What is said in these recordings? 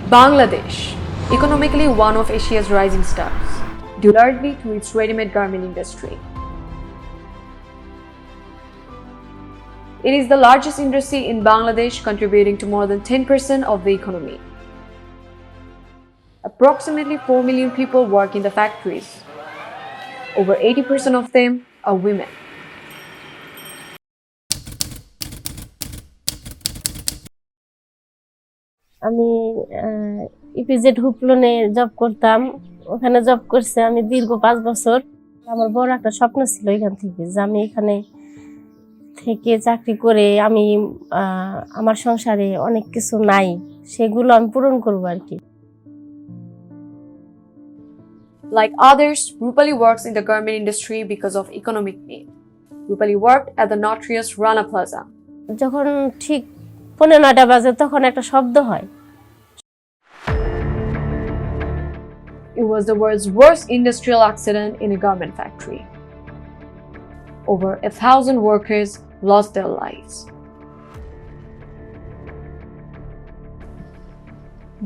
Bangladesh, economically one of Asia's rising stars, due largely to its ready-made garment industry. It is the largest industry in Bangladesh, contributing to more than 10% of the economy. Approximately 4 million people work in the factories. Over 80% of them are women. আমি EPZ হুপলনে job করতাম, ওখানে job করছি আমি দীর্ঘ 5 বছর। আমার বড় একটা স্বপ্ন ছিল এখান থেকে যে আমি এখানে থেকে চাকরি করে আমি আমার সংসারে অনেক কিছু নাই সেগুলো আমি পূরণ করব আর কি। Like others, Rupali works in the garment industry because of economic need. Rupali worked at the notorious Rana Plaza. যখন ঠিক 9:30 বাজে তখন একটা শব্দ হয়। It was the world's worst industrial accident in a garment factory. Over 1,000 workers lost their lives.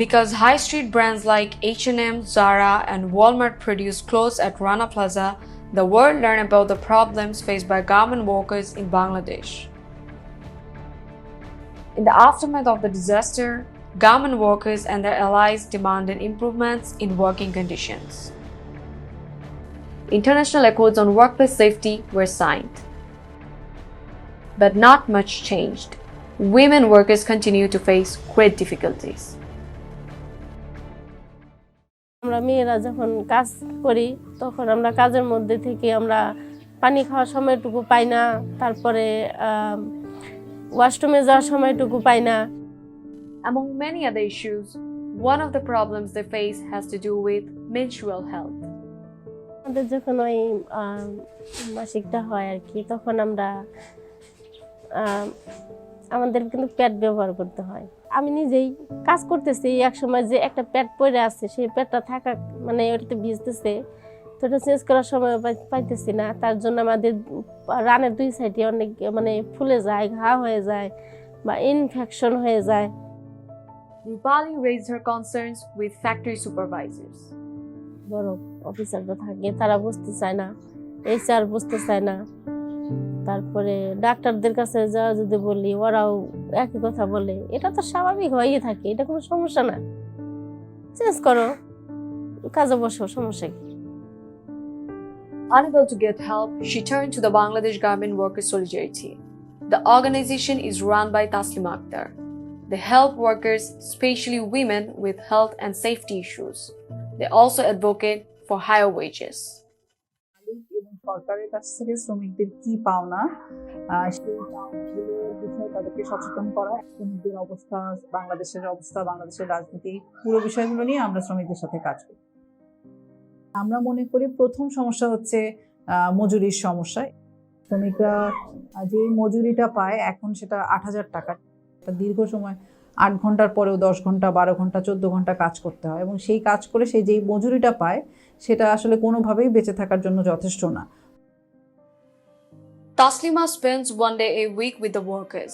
Because high street brands like H&M, Zara, and Walmart produce clothes at Rana Plaza, the world learned about the problems faced by garment workers in Bangladesh. In the aftermath of the disaster, garment workers and their allies demanded improvements in working conditions. International accords on workplace safety were signed. But not much changed. Women workers continue to face great difficulties. আমরা মেয়েরা যখন কাজ করি তখন আমরা কাজের মধ্যে থেকে আমরা পানি খাওয়ার সময়টুকু পাই না, তারপরে ওয়াশরুমে যাওয়ার সময়টুকু পাই না। Among many other issues, one of the problems they face has to do with menstrual health. আমাদের যখন ওই মাসিকটা হয় আর কি, তখন আমরা আমাদের কিন্তু প্যাড ব্যবহার করতে হয়। আমি নিজেই কাজ করতেছি, এক সময় যে একটা প্যাড পরে আছে সেই প্যাডটা থাকা মানে ওটাতে ভিজতেছে, তো ওটা চেঞ্জ করার সময় পাইতেছি না। তার জন্য আমাদের রানের 2 সাইডে অনেক মানে ফুলে যায়, ঘা হয়ে যায় বা ইনফেকশন হয়ে যায়। Rupali raised her concerns with factory supervisors. বড় অফিসাররা থাকে তারা বুঝতে চায় না, HR বুঝতে চায় না। তারপরে ডাক্তারদের কাছে যাওয়া যদি বলি ওরাও একই কথা বলে, এটা তো স্বাভাবিক হয়েই থাকে, এটা কোনো সমস্যা না, চেঞ্জ করো, কাজে বসো, সমস্যা কি। Unable to get help, she turned to the Bangladesh Garment Workers Solidarity. The organization is run by Taslim Akhtar. They help workers, especially women, with health and safety issues. They also advocate for higher wages. সরকারের কাছ থেকে শ্রমিকদের কি পাওনা সেই বিষয়ে তাদেরকে সচেতন করা, শ্রমিকদের অবস্থা, বাংলাদেশের অবস্থা, বাংলাদেশের রাজনীতি, পুরো বিষয়গুলো নিয়ে আমরা শ্রমিকদের সাথে কাজ করি। আমরা মনে করি প্রথম সমস্যা হচ্ছে মজুরির সমস্যা। শ্রমিকরা যে মজুরিটা পায় এখন সেটা 8,000 টাকা, দীর্ঘ সময় 8 ঘন্টার পরেও 10 ঘন্টা, 12 ঘন্টা, 14 ঘন্টা কাজ করতে হয় এবং সেই কাজ করে সে যেই মজুরিটা পায় সেটা আসলে কোনোভাবেই বেঁচে থাকার জন্য যথেষ্ট না। Taslima spends 1 day a week with the workers.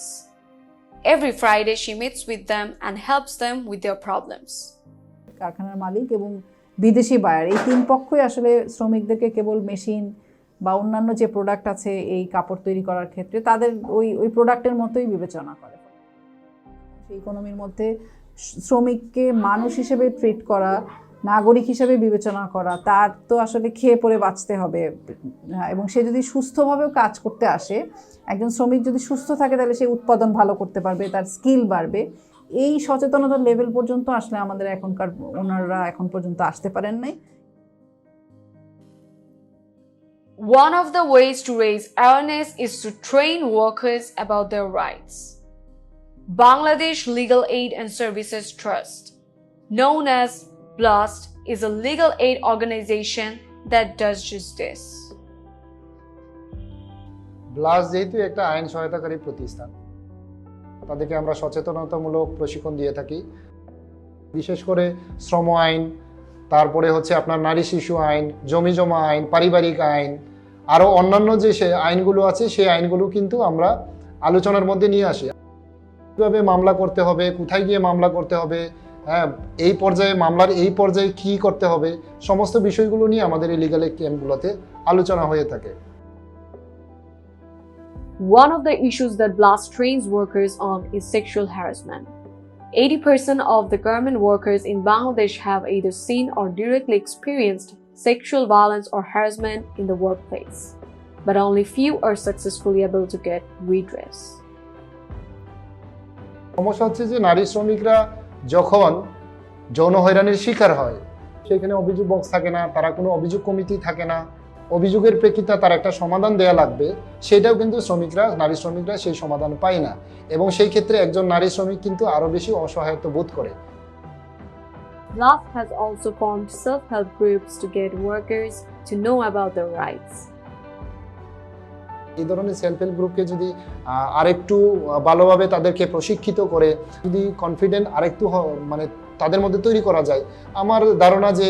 Every Friday she meets with them and helps them with their problems. কারখানার মালিক এবং বিদেশি বায়ার এই 3 পক্ষই আসলে শ্রমিকদেরকে কেবল মেশিন বা অন্যান্য যে প্রোডাক্ট আছে এই কাপড় তৈরি করার ক্ষেত্রে তাদের ওই প্রোডাক্টের মতোই বিবেচনা করে। সেই ইকোনমির মধ্যে শ্রমিককে মানুষ হিসেবে ট্রিট করা, নাগরিক হিসেবে বিবেচনা করা, তার তো আসলে খেয়ে পরে বাঁচতে হবে এবং সে যদি সুস্থভাবেও কাজ করতে আসে, একজন শ্রমিক যদি সুস্থ থাকে তাহলে সে উৎপাদন ভালো করতে পারবে, তার স্কিল বাড়বে। এই সচেতনতার লেভেল পর্যন্ত আসলে আমাদের ওনারা এখন পর্যন্ত আসতে পারেন নাই। One of the ways to raise awareness is to train workers about their rights. Bangladesh Legal Aid and Services Trust, known as BLAST, is a legal aid organization that does just this. BLAST যেহেতু একটা আইন সহায়তাকারী প্রতিষ্ঠান, তাদেরকে আমরা সচেতনতামূলক প্রশিক্ষণ দিয়ে থাকি। বিশেষ করে শ্রম আইন, তারপরে হচ্ছে আপনার নারী শিশু আইন, জমি জমা আইন, পারিবারিক আইন, আরও অন্যান্য যে আইনগুলো আছে সেই আইনগুলো কিন্তু আমরা আলোচনার মধ্যে নিয়ে আসি। কীভাবে মামলা করতে হবে, কোথায় গিয়ে মামলা করতে হবে, হ্যাঁ, এই পর্যায়ে মামলার এই পর্যায়ে কি করতে হবে, সমস্ত বিষয়গুলো নিয়ে আমাদের এই লিগ্যাল ক্যাম্পগুলোতে আলোচনা হয়ে থাকে। One of the issues that BLAST trains workers on is sexual harassment. 80% of the garment workers in Bangladesh have either seen or directly experienced sexual violence or harassment in the workplace, but only few are successfully able to get redress. সমস্যা হচ্ছে যে নারী শ্রমিকরা যখন যৌন হয়রানির শিকার হয়, সেখানে অভিযোগ বক্স থাকে না, তারা কোনো অভিযোগ কমিটি থাকে না, অভিযোগের প্রেক্ষিতে তার একটা সমাধান দেয়া লাগবে, সেটাও কিন্তু নারী শ্রমিকরা সেই সমাধান পায় না, এবং সেই ক্ষেত্রে একজন নারী শ্রমিক কিন্তু আরো বেশি অসহায়তা বোধ করে। BLAST has also formed self-help groups to get workers to know about their rights. এই ধরনের সেলফ হেল্প গ্রুপকে যদি আরেকটু ভালোভাবে তাদেরকে প্রশিক্ষিত করে যদি কনফিডেন্ট আরেকটু মানে তাদের মধ্যে তৈরি করা যায়, আমার ধারণা যে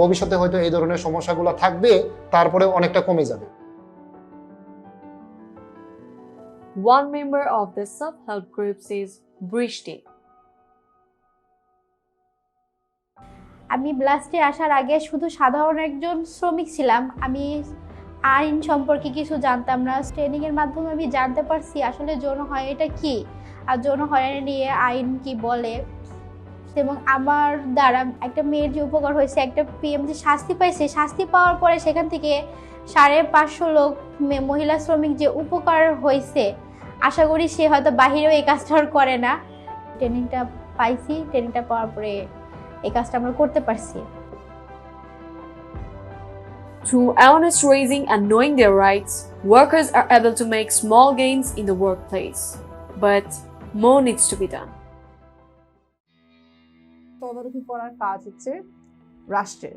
ভবিষ্যতে হয়তো এই ধরনের সমস্যাগুলো থাকবে, তারপরে অনেকটা কমে যাবে। One member of the self-help groups is Brishti. আমি ব্লাস্টে আসার আগে শুধু সাধারণ একজন শ্রমিক ছিলাম। আমি আইন সম্পর্কে কিছু জানতাম না। ট্রেনিংয়ের মাধ্যমে আমি জানতে পারছি আসলে যৌন হয়রানিটা কি আর যৌন হয়রানি নিয়ে আইন কি বলে, এবং আমার দ্বারা একটা মেয়ের যে উপকার হয়েছে, একটা পিএম যে শাস্তি পাইছে, শাস্তি পাওয়ার পরে সেখান থেকে 550 লোক মহিলা শ্রমিক যে উপকার হয়েছে, আশা করি সে হয়তো বাহিরেও এই কাজটা করে না। ট্রেনিংটা পাইছি, ট্রেনিংটা পাওয়ার পরে এই কাজটা আমরা করতে পারছি। Through awareness raising and knowing their rights, workers are able to make small gains in the workplace. But more needs to be done. তদারকি করার কাজ হচ্ছে রাষ্ট্রের।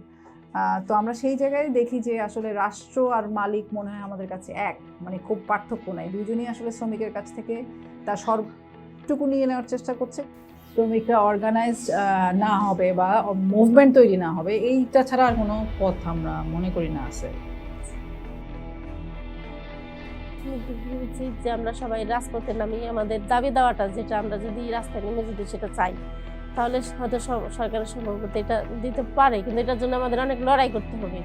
তো আমরা সেই জায়গায় দেখি যে আসলে রাষ্ট্র আর মালিক মনে হয় আমাদের কাছে এক, মানে খুব পার্থক্য নাই, দুইজনই আসলে শ্রমিকের কাছ থেকে তার সবটুকু নিয়ে নেওয়ার চেষ্টা করছে। শ্রমিকরা অর্গানাইজড না হবে বা মুভমেন্ট তৈরি না হবে, এইটা ছাড়া আর কোনো পথ আমরা মনে করি না আছে। উচিত যে আমরা সবাই রাজপথে নামি আমাদের দাবি দেওয়াটা, যেটা আমরা যদি রাস্তায় নেমে যদি সেটা চাই, তাহলে হয়তো সরকারের সম্ভবত এটা দিতে পারে, কিন্তু এটার জন্য আমাদের অনেক লড়াই করতে হবে।